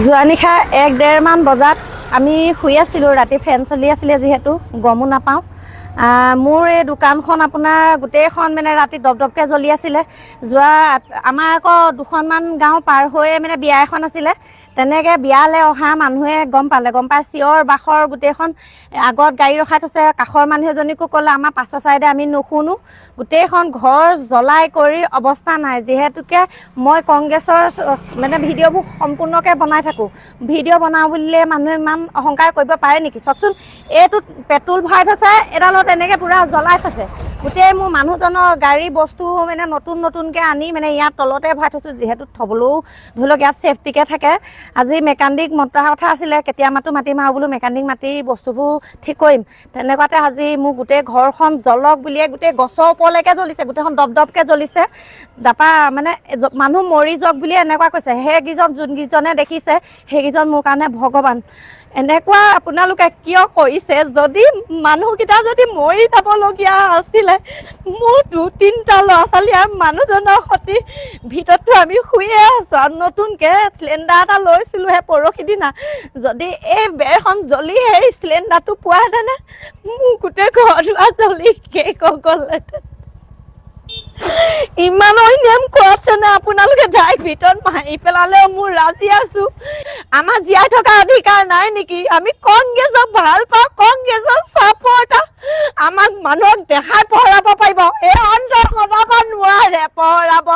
যোৱা নিশা 1-1:30 মান বজাত আমি শুই আছিলোঁ। ৰাতি ফেন চলি আছিলে যিহেতু গমো নাপাওঁ। মোৰ এই দোকানখন আপোনাৰ গোটেইখন মানে ৰাতি দপদপকৈ জ্বলি আছিলে। আমাৰ আকৌ 2খনমান গাঁও পাৰ হৈয়ে মানে বিয়া এখন আছিলে। তেনেকৈ বিয়ালৈ অহা মানুহে গম পাই চিঞৰ বাখৰ গোটেইখন আগত গাড়ী ৰখাই থৈছে। কাষৰ মানুহ এজনীকো ক'লে, আমাৰ পাছৰ চাইডে আমি নুশুনো। গোটেইখন ঘৰ জ্বলাই কৰি অৱস্থা নাই। যিহেতুকে মই কংগ্ৰেছৰ মানে ভিডিঅ'বোৰ সম্পূৰ্ণকৈ বনাই থাকোঁ। ভিডিঅ' বনাওঁ বুলিলে মানুহে ইমান অহংকাৰ কৰিব পাৰে নেকি? চাওকচোন, এইটোত পেট্ৰল ভৰাই থৈছে, এডালত এনেকৈ পূৰা জ্বলাই থৈছে। গোটেই মোৰ মানুহজনৰ গাড়ী বস্তু মানে নতুনকৈ আনি মানে ইয়াত তলতে ভৰাই থৈছোঁ। যিহেতু থ'বলৈও ধৰি লওক ইয়াত ছেফটিকৈ থাকে। আজি মেকানিক মতা কথা আছিলে, কেতিয়া মাতিম আৰু বোলো মেকানিক মাতি বস্তুবোৰ ঠিক কৰিম। তেনেকুৱাতে আজি মোৰ গোটেই ঘৰখন জ্বলক বুলিয়ে গোটেই গছৰ ওপৰলৈকে জ্বলিছে। গোটেইখন দপদপকৈ জ্বলিছে। তাৰপৰা মানে মানুহ মৰি যাওক বুলিয়ে এনেকুৱা কৈছে। সেইকেইজন যোনকেইজনে দেখিছে সেইকেইজন মোৰ কাৰণে ভগৱান। এনেকুৱা আপোনালোকে কিয় কৰিছে? যদি মানুহকেইটা যদি মৰি যাবলগীয়া আছিলে, মোৰ 2-3টা ল'ৰা ছোৱালী আৰু মানুহজনৰ সতি ভিতৰততো আমি শুয়ে আছোঁ। আৰু নতুনকৈ চিলিণ্ডাৰ এটা লৈছিলোঁহে পৰহি দিনা। যদি এই বেৰখন জ্বলি সেই চিলিণ্ডাৰটো পোৱাহেঁতেনে মোৰ গোটেই ঘৰ দুৱাৰ জ্বলি শেষ হৈ গ'লহেঁতেন। ইমান অন্যায় কৰাছেনে আপোনালোকে? ডাইৰেক্ট ভিতৰত মাৰি পেলালেও মোৰ ৰাজি আছোঁ। আমাৰ জীয়াই থকা অধিকাৰ নাই নেকি? আমি কংগ্ৰেছক ভাল পাওঁ, কংগ্ৰেছৰ ছাপৰ্টাৰ। আমাক মানুহক দেখাই পহৰাব পাৰিব, এই অন্তৰ কমাব নোৱাৰে পহৰাব।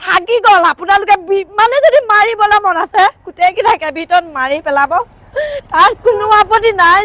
থাকি গ'ল। আপোনালোকে মানে যদি মাৰিবলৈ মন আছে গোটেইকেইটাকে ভিতৰত মাৰি পেলাব, তাত কোনো আপত্তি নাই।